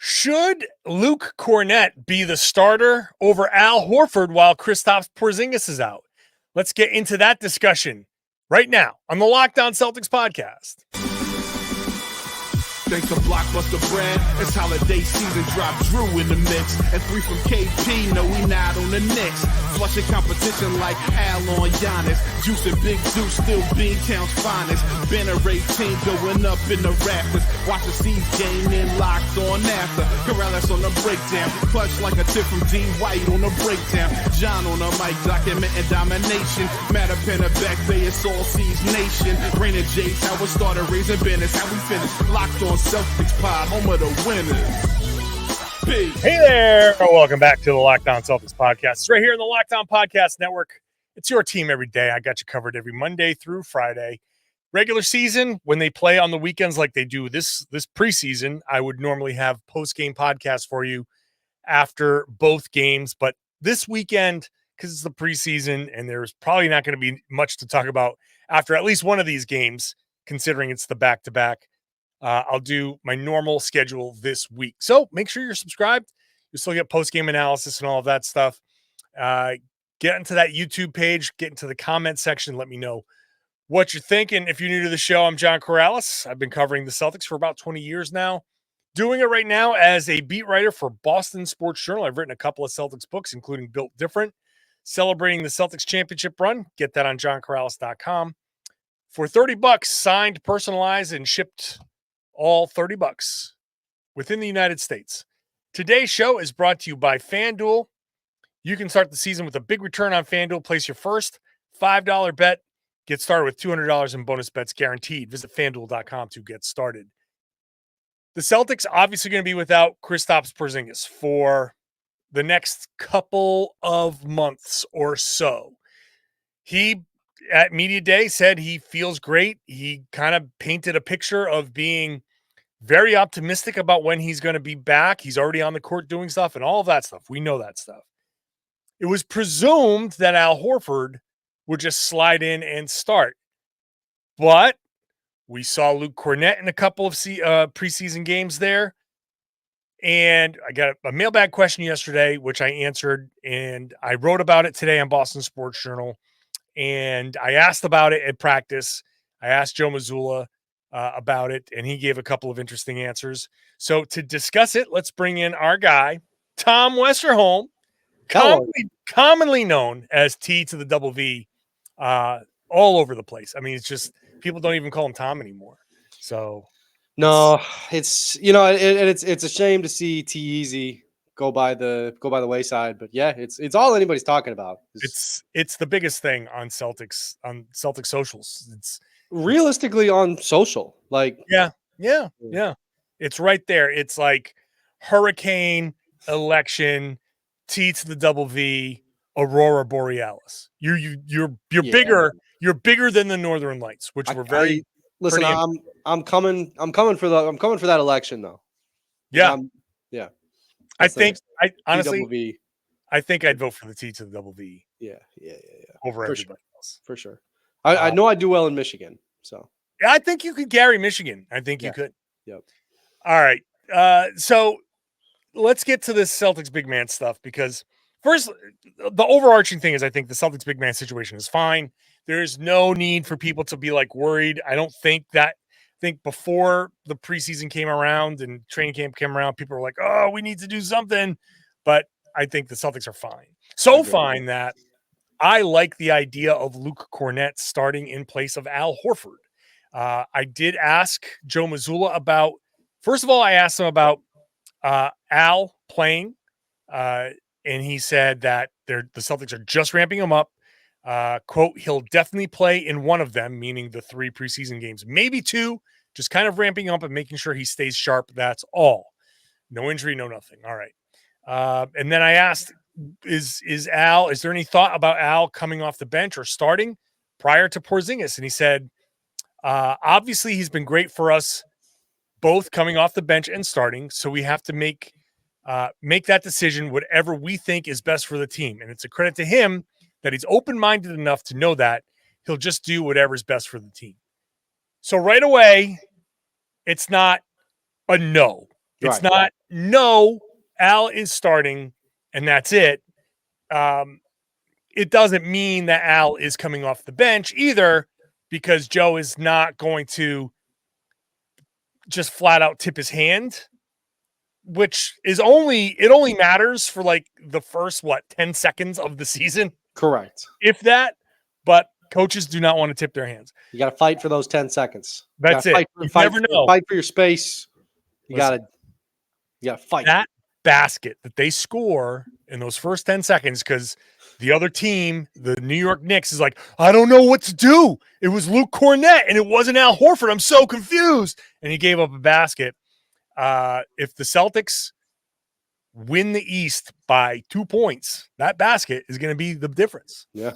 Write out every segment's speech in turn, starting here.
Should Luke Kornet be the starter over Al Horford while Kristaps Porzingis is out? Let's get into that discussion right now on the Locked On Celtics podcast. Thanks to Blockbuster brand, it's holiday season. Drop Drew in the mix, and 3 from KP. No, we not on the Knicks. Flushing competition like Al on Giannis. Juice and Big Deuce, still Beantown's finest. Banner 18 going up in the rafters. Watch the C's game in Locked On after. Karalis on the breakdown, clutch like a tip from D. White on the breakdown. John on the mic, documenting domination. Matter pen a back bay, it's all C's nation. Rain and Jays, how we started raising banners, how we finish. Locked On Celtics pod, home of the winners. Peace. Hey there, welcome back to the Locked On Celtics podcast. It's right here in the Locked On Podcast Network. It's your team every day. I got you covered every Monday through Friday. Regular season, when they play on the weekends like they do this preseason, I would normally have post-game podcasts for you after both games. But this weekend, because it's the preseason and there's probably not going to be much to talk about after at least one of these games, considering it's the back-to-back, I'll do my normal schedule this week. So make sure you're subscribed. You'll still get post-game analysis and all of that stuff. Get into that YouTube page, get into the comment section. Let me know what you're thinking. If you're new to the show, I'm John Karalis. I've been covering the Celtics for about 20 years now. Doing it right now as a beat writer for Boston Sports Journal. I've written a couple of Celtics books, including Built Different, celebrating the Celtics championship run. Get that on johnkaralis.com. For $30, signed, personalized, and shipped all $30 within the United States. Today's show is brought to you by FanDuel. You can start the season with a big return on FanDuel. Place your first $5 bet. Get started with $200 in bonus bets guaranteed. Visit FanDuel.com to get started. The Celtics obviously going to be without Kristaps Porzingis for the next couple of months or so. He, at Media Day, said he feels great. He kind of painted a picture of being very optimistic about when he's going to be back. He's already on the court doing stuff and all of that stuff. We know that stuff. It was presumed that Al Horford would just slide in and start. But we saw Luke Kornet in a couple of preseason games there. And I got a mailbag question yesterday, which I answered, and I wrote about it today on Boston Sports Journal. And I asked about it at practice. I asked Joe Mazzulla about it, and he gave a couple of interesting answers. So to discuss it, let's bring in our guy, Tom Westerholm, commonly known as T to the double V, all over the place. I mean, it's just people don't even call him Tom anymore. So no, it's it's a shame to see T-Easy go by the wayside, but yeah, it's all anybody's talking about. It's the biggest thing on Celtic socials. It's realistically on social, like yeah. It's right there. It's like hurricane, election, T to the double V, Aurora Borealis. You're bigger. You're bigger than the Northern Lights, which were very. Listen, I'm coming for that election though. Yeah. I think honestly, I think I'd vote for the T to the double V. Yeah. Over everybody else. For sure. I know I do well in Michigan, so. Yeah, I think you could carry Michigan. I think you could. Yep. All right. So let's get to this Celtics big man stuff, because first, the overarching thing is I think the Celtics big man situation is fine. There's no need for people to be like worried. I don't think that. I think before the preseason came around and training camp came around, people were like, oh, we need to do something. But I think the Celtics are fine. So fine that I like the idea of Luke Kornet starting in place of Al Horford. I did ask Joe Mazzulla about, first of all, I asked him about Al playing, and he said that the Celtics are just ramping him up. Quote, he'll definitely play in one of them, meaning the 3 preseason games, maybe 2, just kind of ramping up and making sure he stays sharp. That's all. No injury, no nothing. All right. And then I asked, is there any thought about Al coming off the bench or starting prior to Porzingis? And he said, obviously he's been great for us, both coming off the bench and starting. So we have to make that decision, whatever we think is best for the team. And it's a credit to him that he's open-minded enough to know that he'll just do whatever's best for the team. So right away, it's not a no. It's not, no, Al is starting and that's it. It doesn't mean that Al is coming off the bench either, because Joe is not going to just flat out tip his hand, which is only matters for like the first 10 seconds of the season. Correct. If that, but coaches do not want to tip their hands. You got to fight for those 10 seconds. That's it. You never know. Fight for your space. You got to fight. That basket that they score in those first 10 seconds, because the other team, the New York Knicks, is like, I don't know what to do. It was Luke Kornet and it wasn't Al Horford. I'm so confused. And he gave up a basket. If the Celtics win the East by 2 points, that basket is going to be the difference. Yeah.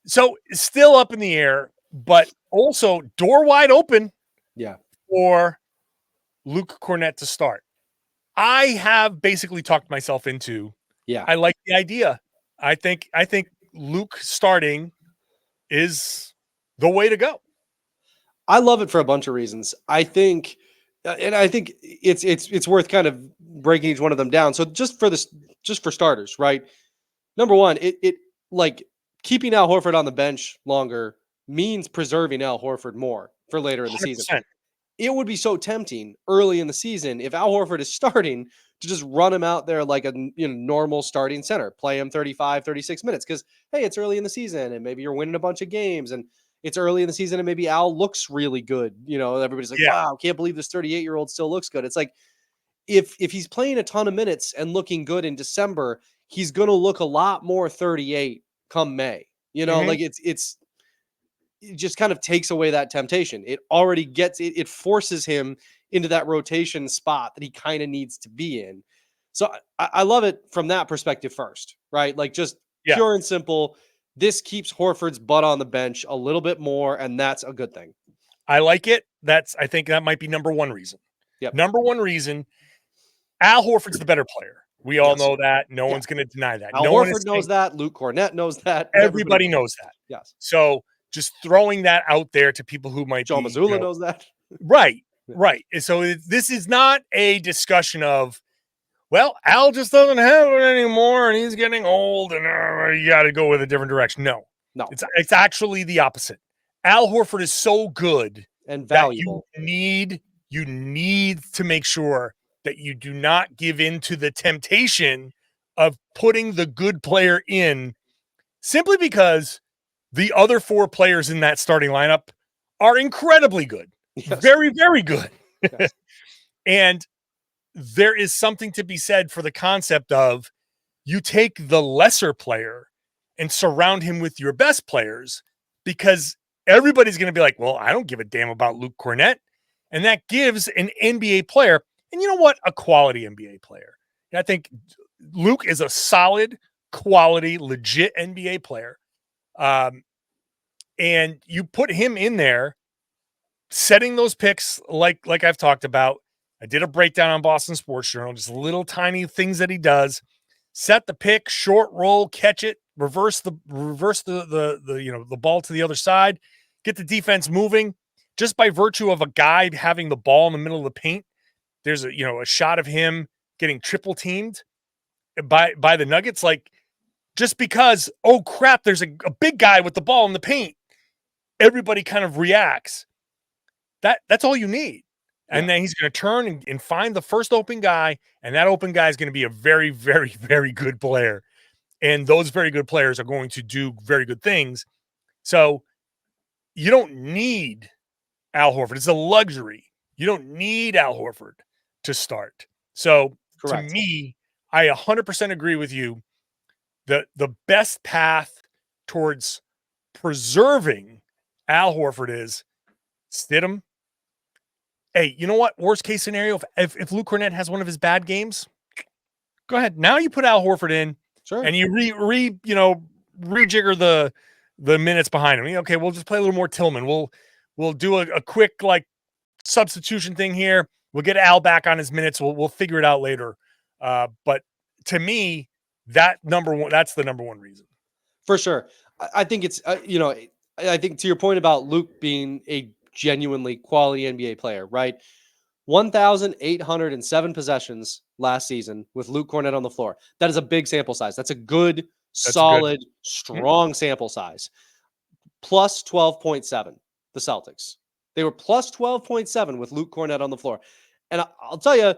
So still up in the air, but also door wide open. Yeah. For Luke Kornet to start. I have basically talked myself into. Yeah. I like the idea. I think Luke starting is the way to go. I love it for a bunch of reasons. I think it's worth kind of breaking each one of them down. So just for starters, right? Number one, it like keeping Al Horford on the bench longer means preserving Al Horford more for later in the 100%. Season. It would be so tempting early in the season if Al Horford is starting to just run him out there like a normal starting center, play him 35, 36 minutes. Because, hey, it's early in the season and maybe you're winning a bunch of games and it's early in the season and maybe Al looks really good. Everybody's like, wow, can't believe this 38-year-old still looks good. It's like if he's playing a ton of minutes and looking good in December, he's going to look a lot more 38 come May. Like it just kind of takes away that temptation. It already it forces him into that rotation spot that he kind of needs to be in. So I love it from that perspective first, right? Like just pure and simple. This keeps Horford's butt on the bench a little bit more, and that's a good thing. I like it. I think that might be number one reason. Yep. Number one reason, Al Horford's the better player. We all know that. No one's going to deny that. Al Horford knows that. Luke Kornet knows that. Everybody knows that. Yes. So just throwing that out there to people who might Joe Mazzulla knows that. Right. Right. So this is not a discussion of, well, Al just doesn't have it anymore and he's getting old and you got to go with a different direction. No. It's actually the opposite. Al Horford is so good and valuable. You need to make sure that you do not give in to the temptation of putting the good player in simply because the other four players in that starting lineup are incredibly good. Yes. Very, very good. Yes. And there is something to be said for the concept of you take the lesser player and surround him with your best players, because everybody's going to be like, well, I don't give a damn about Luke Kornet. And that gives an NBA player, and you know what? A quality NBA player. And I think Luke is a solid, quality, legit NBA player. And you put him in there, setting those picks like I've talked about. I did a breakdown on Boston Sports Journal, just little tiny things that he does. Set the pick, short roll, catch it, reverse the ball to the other side, get the defense moving. Just by virtue of a guy having the ball in the middle of the paint, there's a shot of him getting triple teamed by the Nuggets. Like, just because, oh crap, there's a big guy with the ball in the paint, everybody kind of reacts. That's all you need. And then he's going to turn and find the first open guy, and that open guy is going to be a very, very, very good player. And those very good players are going to do very good things. So you don't need Al Horford. It's a luxury. You don't need Al Horford to start. So correct. To me, I 100% agree with you. The best path towards preserving Al Horford is sit him. Hey, you know what? Worst case scenario, if Luke Kornet has one of his bad games, go ahead. Now you put Al Horford in, sure, and you rejigger the minutes behind him. Okay, we'll just play a little more Tillman. We'll do a quick substitution thing here. We'll get Al back on his minutes. We'll figure it out later. But to me, that's the number one reason. For sure. I think it's I think to your point about Luke being a genuinely quality NBA player, right? 1,807 possessions last season with Luke Kornet on the floor. That is a big sample size. That's a good, solid, strong sample size. Plus 12.7, the Celtics. They were plus 12.7 with Luke Kornet on the floor. And I'll tell you,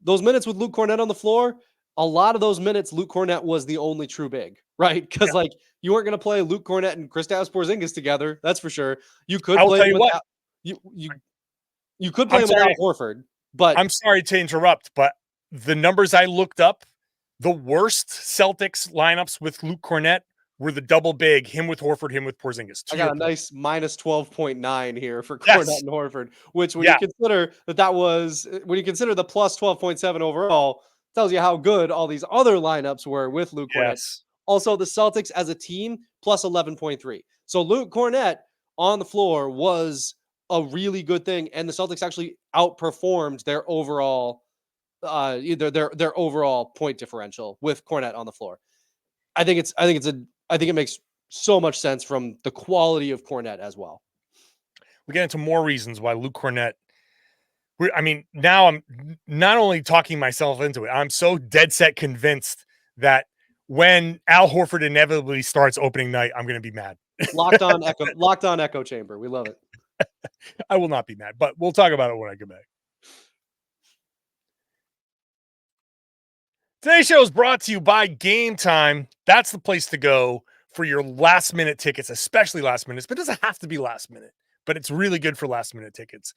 those minutes with Luke Kornet on the floor, a lot of those minutes, Luke Kornet was the only true big, right? Because like you weren't going to play Luke Kornet and Kristaps Porzingis together. That's for sure. You could play them without you could play him without Horford, but I'm sorry to interrupt, but the numbers I looked up, the worst Celtics lineups with Luke Kornet were the double big, him with Horford, him with Porzingis. I got a nice minus 12.9 here for Kornet and Horford, which when you consider that was when you consider the plus 12.7 overall, tells you how good all these other lineups were with Luke Kornet. Also, the Celtics as a team plus 11.3. So Luke Kornet on the floor was a really good thing, and the Celtics actually outperformed their overall their overall point differential with Kornet on the floor. I think it makes so much sense from the quality of Kornet as well. We get into more reasons why Luke Kornet. Now I'm not only talking myself into it, I'm so dead set convinced that when Al Horford inevitably starts opening night, I'm going to be mad. Locked on echo chamber. We love it. I will not be mad, but we'll talk about it when I get back. Today's show is brought to you by Game Time. That's the place to go for your last minute tickets, especially last minutes, but it doesn't have to be last minute, but it's really good for last minute tickets.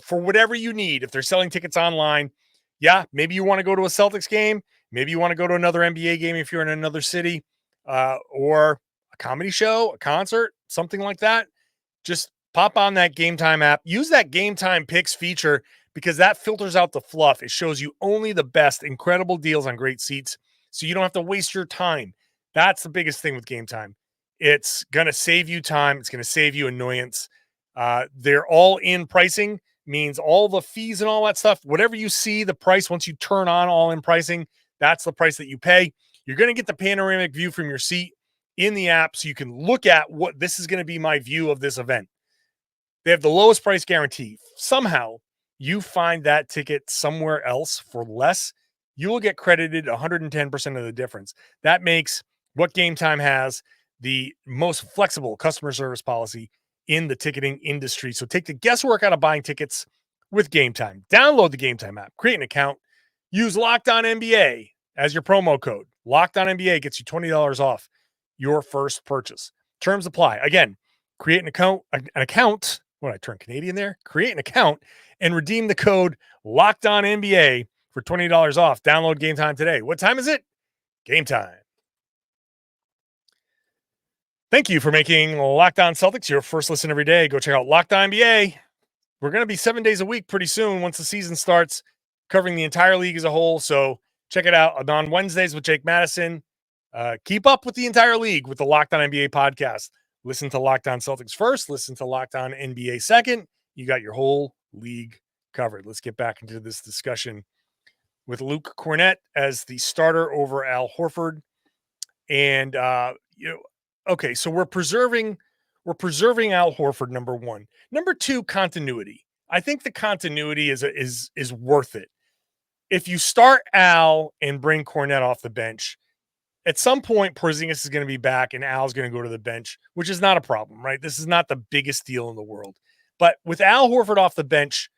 For whatever you need, if they're selling tickets online, maybe you want to go to a Celtics game, maybe you want to go to another NBA game if you're in another city, or a comedy show, a concert, something like that. Just pop on that Game Time app. Use that Game Time Picks feature because that filters out the fluff. It shows you only the best, incredible deals on great seats, so you don't have to waste your time. That's the biggest thing with Game Time. It's going to save you time. It's going to save you annoyance. They're all in pricing, means all the fees and all that stuff. Whatever you see, the price, once you turn on all in pricing, that's the price that you pay. You're going to get the panoramic view from your seat in the app so you can look at what this is going to be my view of this event. They have the lowest price guarantee. Somehow you find that ticket somewhere else for less, you will get credited 110% of the difference. That makes what Game Time has the most flexible customer service policy in the ticketing industry. So take the guesswork out of buying tickets with Game Time. Download the Game Time app, create an account, use Locked On NBA as your promo code. Locked On NBA gets you $20 off your first purchase. Terms apply. Again, create an account. When I turn Canadian there, create an account and redeem the code Locked On NBA for $20 off. Download Game Time today. What time is it? Game Time. Thank you for making Locked On Celtics your first listen every day. Go check out Locked On NBA. We're going to be 7 days a week pretty soon once the season starts, covering the entire league as a whole. So check it out on Wednesdays with Jake Madison. Keep up with the entire league with the Locked On NBA podcast. Listen to Locked On Celtics first. Listen to Locked On NBA second. You got your whole league covered. Let's get back into this discussion with Luke Kornet as the starter over Al Horford. And okay, so we're preserving Al Horford, number one. Number two, continuity. I think the continuity is worth it. If you start Al and bring Kornet off the bench, at some point, Porzingis is going to be back and Al's going to go to the bench, which is not a problem, right? This is not the biggest deal in the world. But with Al Horford off the bench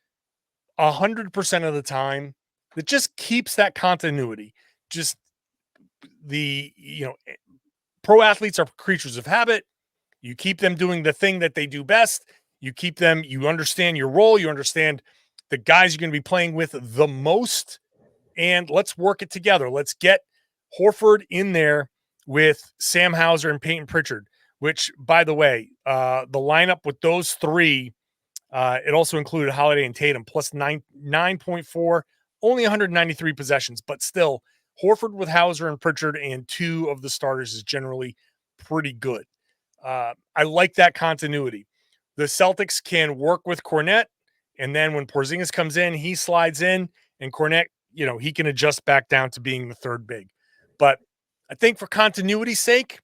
100% of the time, it just keeps that continuity. Just pro athletes are creatures of habit. You keep them doing the thing that they do best. You understand your role. You understand the guys you're going to be playing with the most. And let's work it together. Let's get Horford in there with Sam Hauser and Peyton Pritchard, which, by the way, the lineup with those three, it also included Holiday and Tatum, plus 9.4, only 193 possessions, but still, Horford with Hauser and Pritchard and two of the starters is generally pretty good. I like that continuity. The Celtics can work with Kornet, and then when Porzingis comes in, he slides in, and Kornet, he can adjust back down to being the third big. But I think for continuity's sake,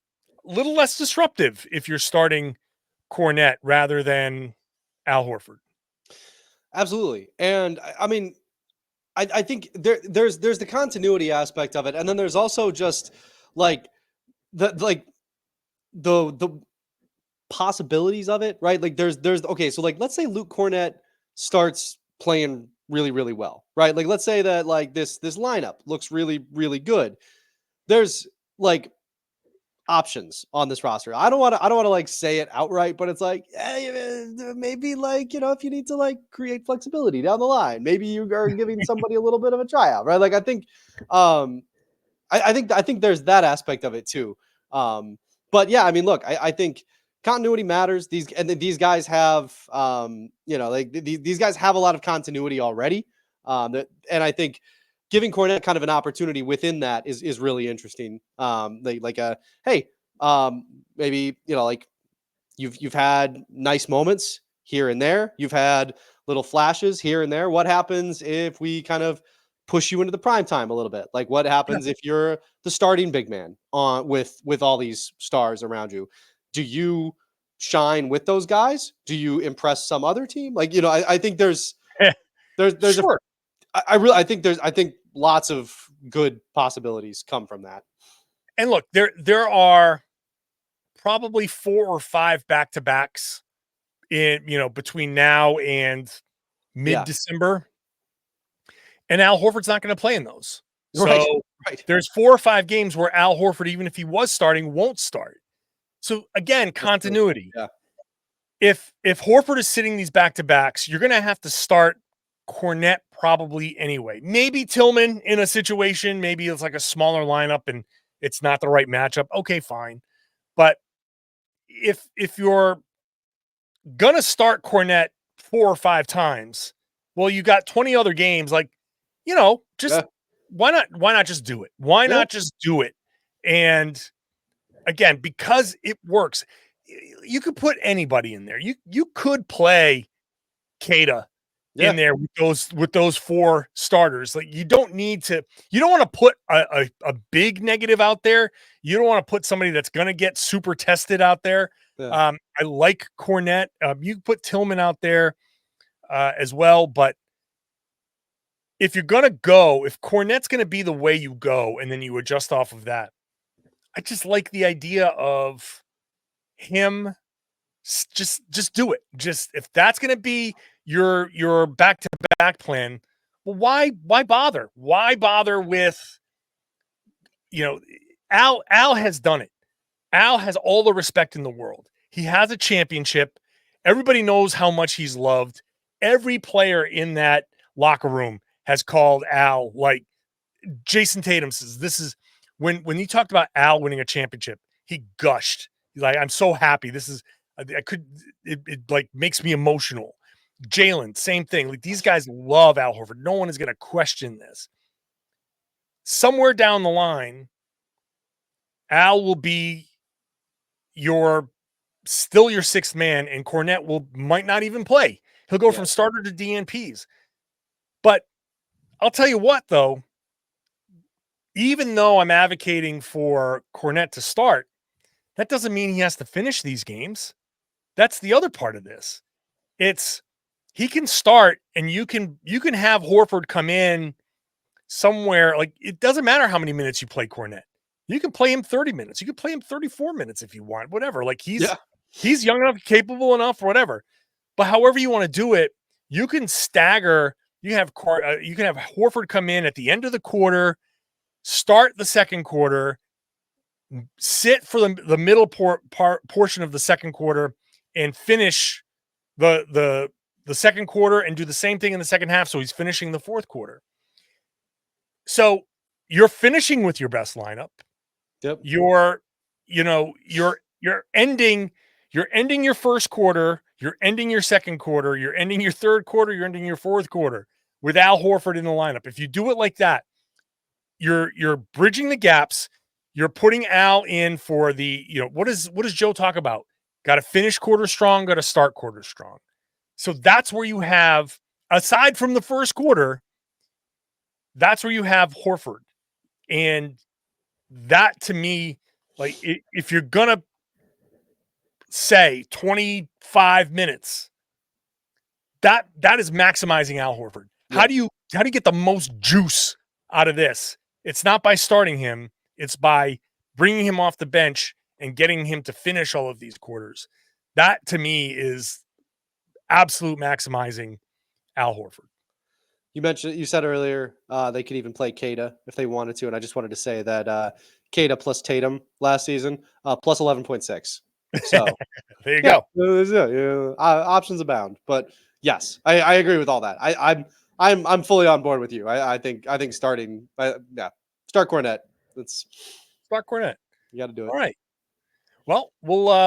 a little less disruptive if you're starting Kornet rather than Al Horford. Absolutely. And I mean, I think there's the continuity aspect of it, and then there's also just like the possibilities of it, right? Like there's okay, so like let's say Luke Kornet starts playing really really well, right? Like let's say that like this lineup looks really really good. There's like options on this roster. I don't want to like say it outright, but it's like maybe like if you need to like create flexibility down the line, maybe you are giving somebody a little bit of a tryout, right? Like I think um I think there's that aspect of it too. But yeah, I mean, look, I think continuity matters. These guys have, like these guys have a lot of continuity already. And I think giving Cornette kind of an opportunity within that is really interesting. Hey, maybe like you've had nice moments here and there. You've had little flashes here and there. What happens if we kind of push you into the prime time a little bit? Like what happens if you're the starting big man on with all these stars around you? Do you shine with those guys? Do you impress some other team? Like, I think there's Sure. I think lots of good possibilities come from that. And look, there are probably 4 or 5 back-to-backs in, between now and Yeah. mid-December, and Al Horford's not going to play in those. Right. So Right. there's 4 or 5 games where Al Horford, even if he was starting, won't start. So again, That's true. continuity. Yeah. If Horford is sitting these back-to-backs, you're going to have to start Kornet probably anyway. Maybe Tillman in a situation, maybe it's like a smaller lineup and it's not the right matchup. Okay, fine. But if you're gonna start Kornet 4 or 5 times, well, you got 20 other games. Like, just Yeah. why not just do it? Why Yeah. not just do it? And again, because it works, you could put anybody in there. You could play Kada Yeah. in there with those 4 starters. Like you don't want to put a big negative out there. You don't want to put somebody that's going to get super tested out there. Yeah. I like Kornet. You put Tillman out there as well, but if you're going to go, if Kornet's going to be the way you go, and then you adjust off of that, I just like the idea of him. Just do it. Just if that's going to be your back to back plan, well, why bother? Why bother with Al has done it. Al has all the respect in the world. He has a championship. Everybody knows how much he's loved. Every player in that locker room has called Al, like Jayson Tatum says. This is when he talked about Al winning a championship, he gushed. He's like, I'm so happy. This is it like makes me emotional. Jaylen, same thing. Like these guys love Al Horford. No one is going to question this. Somewhere down the line, Al will be still your 6th man, and Kornet might not even play. He'll go from starter to DNPs. But I'll tell you what, though, even though I'm advocating for Kornet to start, that doesn't mean he has to finish these games. That's the other part of this. He can start, and you can have Horford come in somewhere. Like it doesn't matter how many minutes you play Kornet. You can play him 30 minutes. You can play him 34 minutes if you want, whatever. Like he's young enough, capable enough, whatever. But however you want to do it, you can stagger. You can have Horford come in at the end of the quarter, start the second quarter, sit for the middle portion of the second quarter, and finish the second quarter and do the same thing in the second half. So he's finishing the fourth quarter. So you're finishing with your best lineup. Yep. You're ending your first quarter, you're ending your second quarter, you're ending your third quarter, you're ending your fourth quarter with Al Horford in the lineup. If you do it like that, you're bridging the gaps. You're putting Al in for the, what does Joe talk about? Got to finish quarter strong, got to start quarter strong. So that's where you have, aside from the first quarter, that's where you have Horford. And that to me, like if you're going to say 25 minutes, that is maximizing Al Horford. Yeah. How do you get the most juice out of this? It's not by starting him. It's by bringing him off the bench and getting him to finish all of these quarters. That to me is absolute maximizing Al Horford. You said earlier they could even play Kada if they wanted to, and I just wanted to say that Kada plus Tatum last season plus 11.6. So there you go. Options abound. But yes, I agree with all that. I'm fully on board with you. I think starting start Kornet. Start Kornet. You got to do it. All right. Well,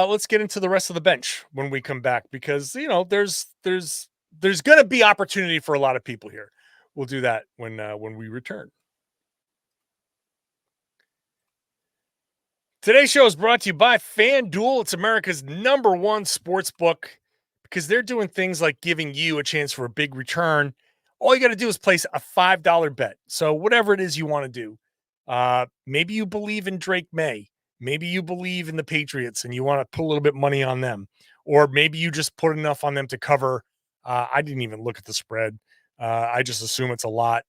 let's get into the rest of the bench when we come back, because there's going to be opportunity for a lot of people here. We'll do that when we return. Today's show is brought to you by FanDuel. It's America's #1 sports book, because they're doing things like giving you a chance for a big return. All you got to do is place a $5 bet. So whatever it is you want to do, maybe you believe in Drake May. Maybe you believe in the Patriots and you want to put a little bit of money on them, or maybe you just put enough on them to cover. I didn't even look at the spread. I just assume it's a lot,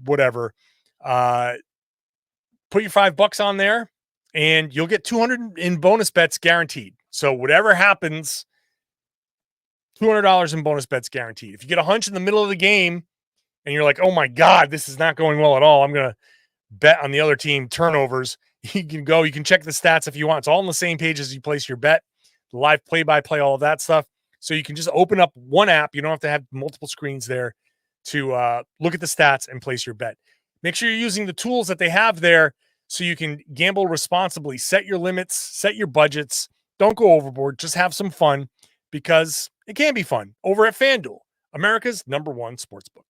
whatever. Put your $5 on there and you'll get 200 in bonus bets guaranteed. So whatever happens, $200 in bonus bets guaranteed. If you get a hunch in the middle of the game and you're like, oh my God, this is not going well at all, I'm going to bet on the other team turnovers. You can check the stats if you want. It's all on the same page as you place your bet, the live play-by-play, all of that stuff. So you can just open up one app. You don't have to have multiple screens there to look at the stats and place your bet. Make sure you're using the tools that they have there so you can gamble responsibly. Set your limits, set your budgets. Don't go overboard. Just have some fun, because it can be fun over at FanDuel, America's #1 sportsbook.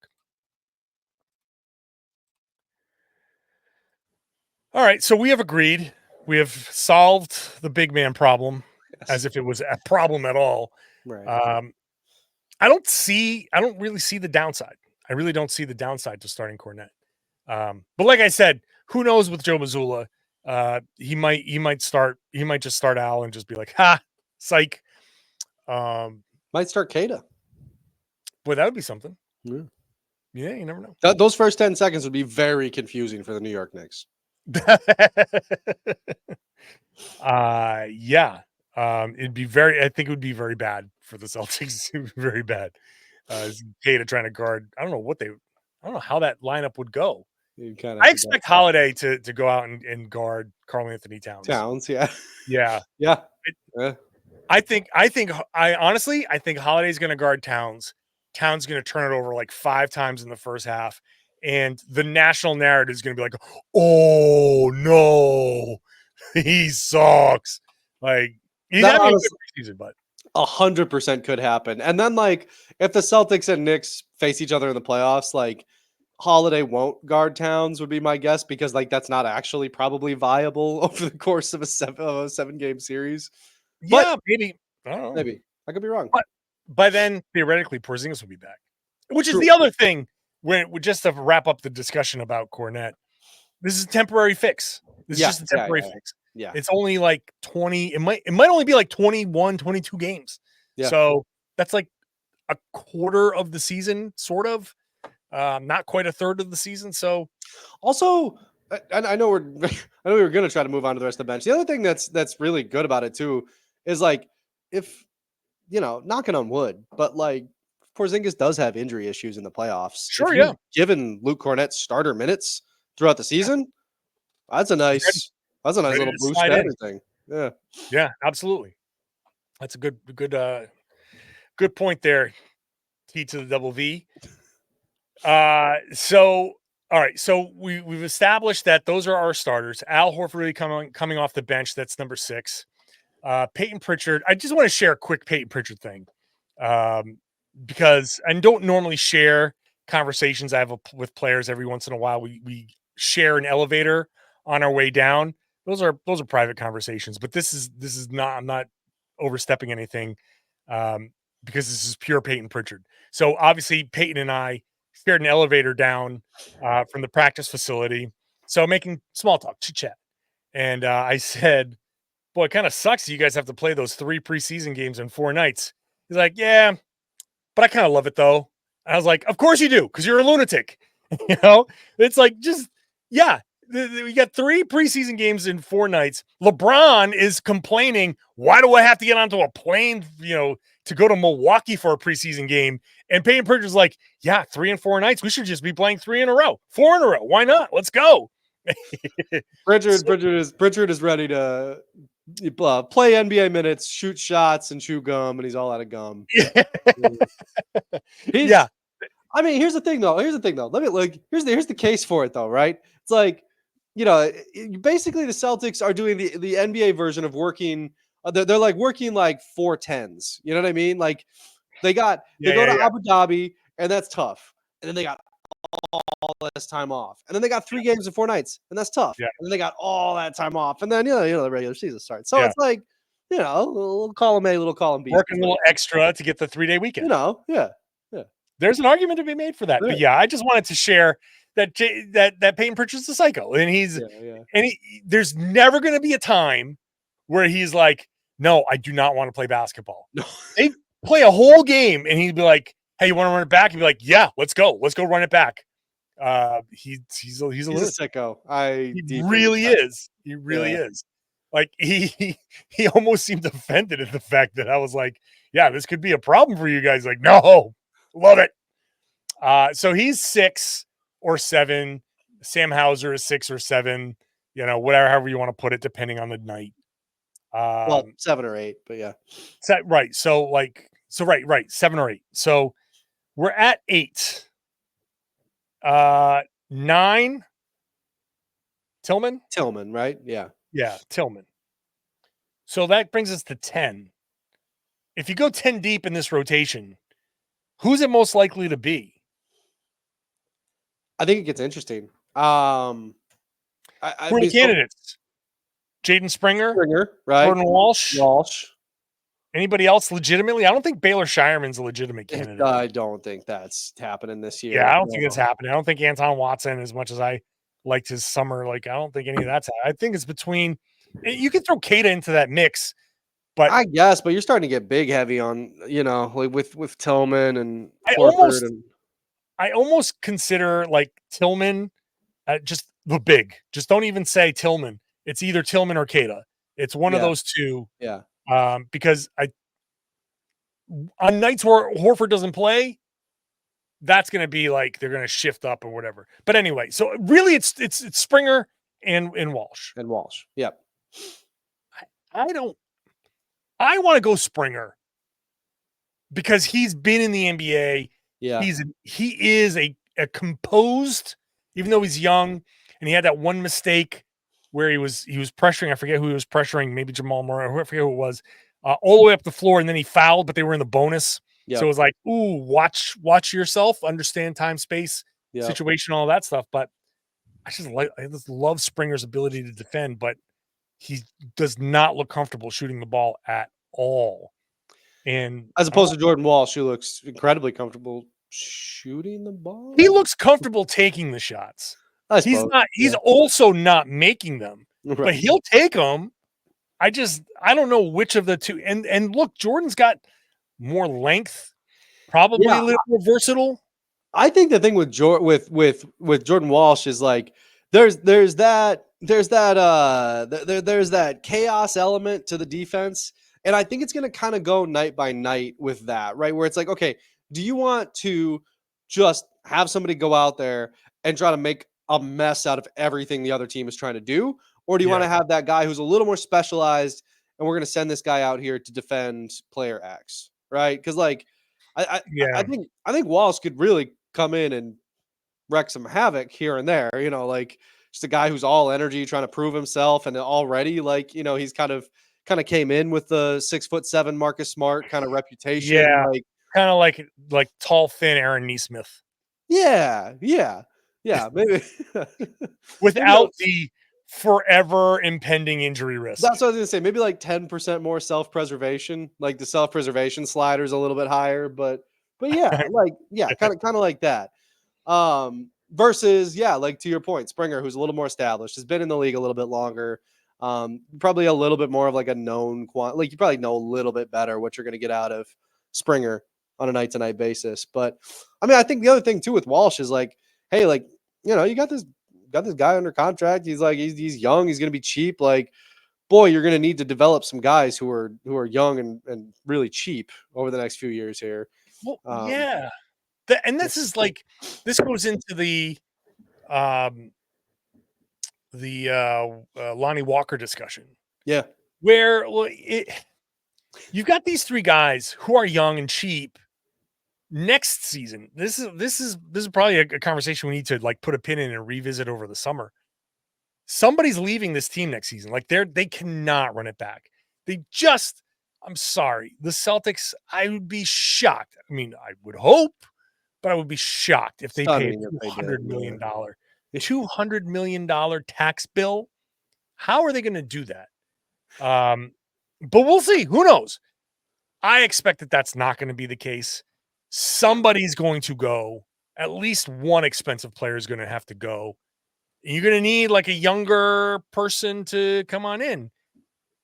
All right, so we have agreed. We have solved the big man problem, as if it was a problem at all. Right. I don't really see the downside. I really don't see the downside to starting Kornet. But like I said, who knows with Joe Mazzulla? He might just start Al and just be like, ha, psych. Might start Kada. Boy, that would be something. Yeah, you never know. Those first 10 seconds would be very confusing for the New York Knicks. Yeah. It'd be I think it would be very bad for the Celtics. It would be very bad. Kada trying to guard. I don't know how that lineup would go. I expect Holiday to go out and guard Karl Anthony Towns. Yeah. Yeah. I honestly think Holiday's going to guard Towns. Towns going to turn it over like 5 times in the first half. And the national narrative is going to be like, oh no, he sucks. Like, he's having a good season, but 100% could happen. And then, like, if the Celtics and Knicks face each other in the playoffs, like, Holiday won't guard Towns would be my guess, because like that's not actually probably viable over the course of a 7-game series. Yeah, maybe. I don't know. Maybe I could be wrong. But by then, theoretically, Porzingis will be back, which is the other thing. When just to wrap up the discussion about Kornet, this is a temporary fix. This is just a temporary fix. Yeah, it's only like 20. It might only be like 21, 22 games. Yeah. So that's like a quarter of the season, sort of. Not quite a third of the season. So, also, I know we were going to try to move on to the rest of the bench. The other thing that's really good about it too is, like, if knocking on wood, but like Porzingis does have injury issues in the playoffs. Sure, yeah. Given Luke Kornet starter minutes throughout the season, that's a nice little boost to everything. Yeah, yeah, absolutely. That's a good point there. T to the double V. So all right, so we've established that those are our starters. Al Horford really coming off the bench. That's number 6. Peyton Pritchard. I just want to share a quick Peyton Pritchard thing. Because I don't normally share conversations I have with players. Every once in a while, we share an elevator on our way down. Those are private conversations, but this is not. I'm not overstepping anything, because this is pure Peyton Pritchard. So obviously, Peyton and I shared an elevator down from the practice facility. So making small talk, chit chat, and I said, "Boy, it kind of sucks that you guys have to play those 3 preseason games in 4 nights." He's like, "Yeah, but I kind of love it though. I was like, of course you do, because you're a lunatic. It's like we got 3 preseason games in 4 nights. LeBron is complaining, why do I have to get onto a plane, to go to Milwaukee for a preseason game? And Peyton Pritchard's like, 3 and 4 nights. We should just be playing 3 in a row, 4 in a row. Why not? Let's go. Pritchard is ready to play NBA minutes, shoot shots, and chew gum, and he's all out of gum. Yeah. I mean, here's the thing though. Here's the case for it though, right? It's like, basically the Celtics are doing the NBA version of working. They're like working like 4-10s. You know what I mean? Like they go to Abu Dhabi, and that's tough. And then they got all this time off, and then they got 3 games in 4 nights, and that's tough. Yeah. And then they got all that time off, and then the regular season starts. So it's like, little column A, little column B, working a little extra to get the 3-day weekend. There's an argument to be made for that. But I just wanted to share that Peyton Pritchard's a psycho, and there's never going to be a time where he's like, no, I do not want to play basketball. No. They play a whole game, and he'd be like, hey, you want to run it back? He'd be like, yeah, let's go run it back. He's a sicko. He really is. He really is. Like he almost seemed offended at the fact that I was like, yeah, this could be a problem for you guys. Like, no, love it. So he's 6 or 7. Sam Hauser is 6 or 7. However you want to put it, depending on the night. 7 or 8, but yeah. Right. So right. 7 or 8. So we're at 8. 9. Tillman, right? Yeah. Yeah, Tillman. So that brings us to 10. If you go 10 deep in this rotation, who's it most likely to be? I think it gets interesting. Who are the candidates? Jaden Springer, right? Jordan Walsh. Anybody else legitimately? I don't think Baylor Shireman's a legitimate candidate. I don't think that's happening this year. Yeah, I don't think it's happening. I don't think Anton Watson, as much as I liked his summer, I don't think any of that's happening. I think it's between. You can throw Kata into that mix, but I guess. But you're starting to get big heavy on, like with Tillman and I almost consider Tillman just the big. Just don't even say Tillman. It's either Tillman or Kata. It's one of those two. Yeah. Because on nights where Horford doesn't play, that's going to be they're going to shift up or whatever. But anyway, so really it's Springer and Walsh. And Walsh. Yep. I want to go Springer because he's been in the NBA. Yeah. He is a composed, even though he's young, and he had that one mistake where he was pressuring. I forget who he was pressuring, maybe Jamal Murray, I forget who it was, all the way up the floor, and then he fouled, but they were in the bonus. Yep. So it was like, ooh, watch yourself, understand time, space, situation, all that stuff. But I just love Springer's ability to defend, but he does not look comfortable shooting the ball at all. And as opposed to Jordan Walsh, who looks incredibly comfortable shooting the ball. He looks comfortable taking the shots. He's also not making them, but he'll take them. I don't know which of the two. And look, Jordan's got more length, probably a little more versatile. I think the thing with Jordan Walsh is there's that chaos element to the defense, and I think it's going to kind of go night by night with that, right? Where it's like, okay, do you want to just have somebody go out there and try to make a mess out of everything the other team is trying to do? Or do you want to have that guy who's a little more specialized, and we're going to send this guy out here to defend player X, right? Because I think Walsh could really come in and wreak some havoc here and there, just a guy who's all energy trying to prove himself, and already he's kind of came in with the 6'7" Marcus Smart kind of reputation. Yeah, kind of like tall, thin Aaron Nesmith. Yeah, maybe without the forever impending injury risk. That's what I was gonna say. Maybe 10% more self-preservation. The self-preservation slider's a little bit higher, but yeah, kind of like that. Versus, to your point, Springer, who's a little more established, has been in the league a little bit longer. Probably a little bit more of a known you probably know a little bit better what you're going to get out of Springer. on a night-to-night basis. But I mean, I think the other thing too with Walsh is like, hey, like, you know, you got this guy under contract. He's like, he's young. He's going to be cheap. Like, boy, you're going to need to develop some guys who are young and really cheap over the next few years here. Well, yeah. And this is like, this goes into the Lonnie Walker discussion. Yeah. Where you've got these three guys who are young and cheap. Next season, this is probably a conversation we need to like put a pin in and revisit over the summer. Somebody's leaving this team next season. Like they cannot run it back. I'm sorry. The Celtics, I would be shocked. I mean, I would hope, but I would be shocked if they paid $200 million. $200 million tax bill. How are they going to do that? But we'll see. Who knows? I expect that that's not going to be the case. Somebody's going to go. At least one expensive player is going to have to go. You're going to need like a younger person to come on in.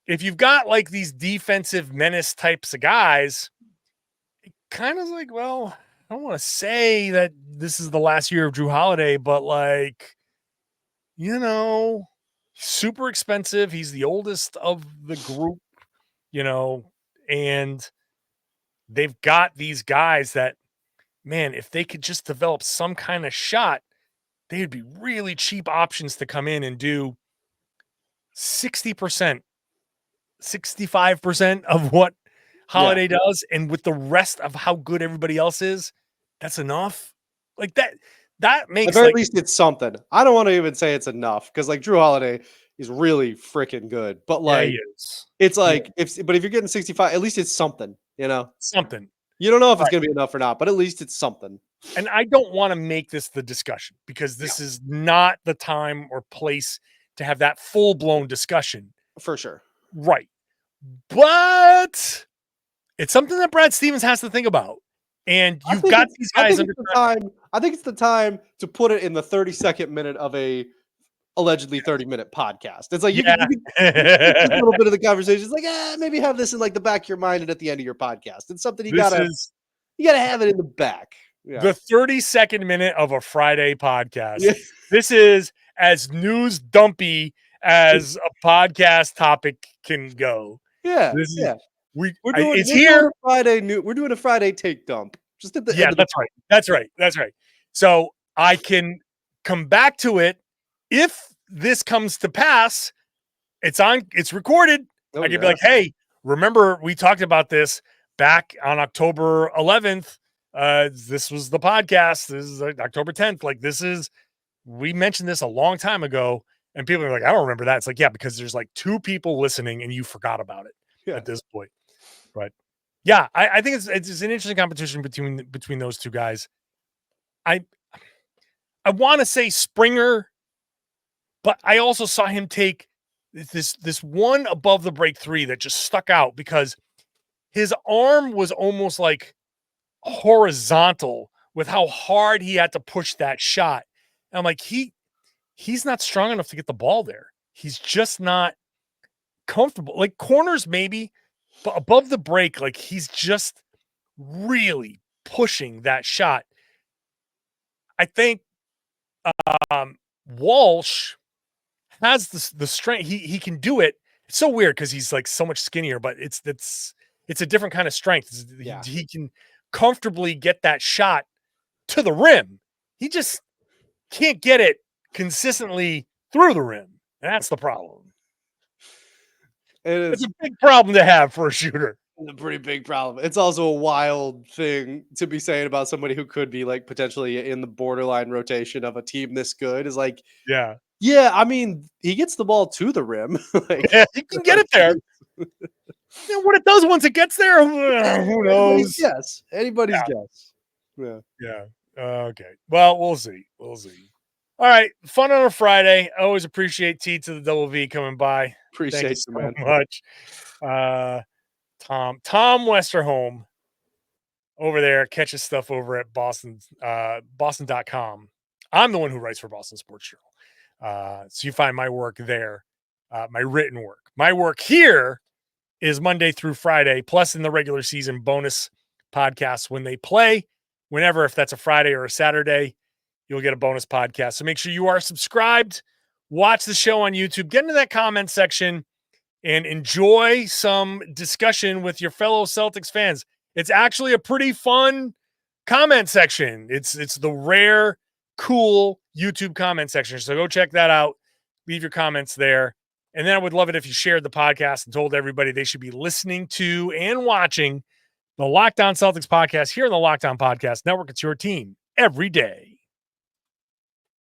If you've got like these defensive menace types of guys, it kind of like, well, I don't want to say that this is the last year of Drew Holiday, but like, you know, super expensive. He's the oldest of the group, you know, and they've got these guys that, man, if they could just develop some kind of shot, they would be really cheap options to come in and do 60%, 65% of what Holiday does. And with the rest of how good everybody else is, that's enough. Like that makes, at least it's something. I don't want to even say it's enough because like Drew Holiday is really freaking good, but like it's like but if you're getting 65, at least it's something, you know, something. You don't know if it's going to be enough or not, but at least it's something. And I don't want to make this the discussion because this is not the time or place to have that full-blown discussion. For sure. Right. But it's something that Brad Stevens has to think about. And you've got these guys under time. I think it's the time to put it in the 32nd minute of a allegedly 30-minute podcast. It's like you can a little bit of the conversation. It's like, maybe have this in like the back of your mind and at the end of your podcast. It's something you gotta have it in the back. Yeah. The 32nd minute of a Friday podcast. Yeah. This is as news dumpy as a podcast topic can go. Yeah. We're doing a Friday take dump. Just at the end. That's right. So I can come back to it if this comes to pass. It's recorded. I can be like, hey, remember we talked about this back on October 11th. This was the podcast. This is October 10th. Like we mentioned this a long time ago, and people are like, I don't remember that. It's like, yeah, because there's like two people listening and you forgot about it at this point. But yeah, I think it's an interesting competition between those two guys. I want to say Springer, but I also saw him take this one above the break three that just stuck out because his arm was almost like horizontal with how hard he had to push that shot. And I'm like, he's not strong enough to get the ball there. He's just not comfortable. Like corners maybe, but above the break, like he's just really pushing that shot. I think Walsh has the strength. He can do it. It's so weird because he's like so much skinnier, but it's a different kind of strength. He can comfortably get that shot to the rim. He just can't get it consistently through the rim. And that's the problem. It's a big problem to have for a shooter. It's a pretty big problem. It's also a wild thing to be saying about somebody who could be like potentially in the borderline rotation of a team this good is like, yeah. I mean, he gets the ball to the rim. He can get it there. What it does once it gets there, who knows? Anybody's guess. Yeah. Okay. Well, we'll see. All right. Fun on a Friday. I always appreciate T to the double V coming by. Appreciate you so much. Tom Westerholm over there catches stuff over at Boston.com. I'm the one who writes for Boston Sports Journal. So you find my work there, my written work. My work here is Monday through Friday, plus in the regular season bonus podcasts when they play. Whenever, if that's a Friday or a Saturday, you'll get a bonus podcast. So make sure you are subscribed, watch the show on YouTube, get into that comment section, and enjoy some discussion with your fellow Celtics fans. It's actually a pretty fun comment section. It's the rare, cool YouTube comment section. So go check that out. Leave your comments there. And then I would love it if you shared the podcast and told everybody they should be listening to and watching the Locked On Celtics podcast here on the Locked On Podcast Network. It's your team every day.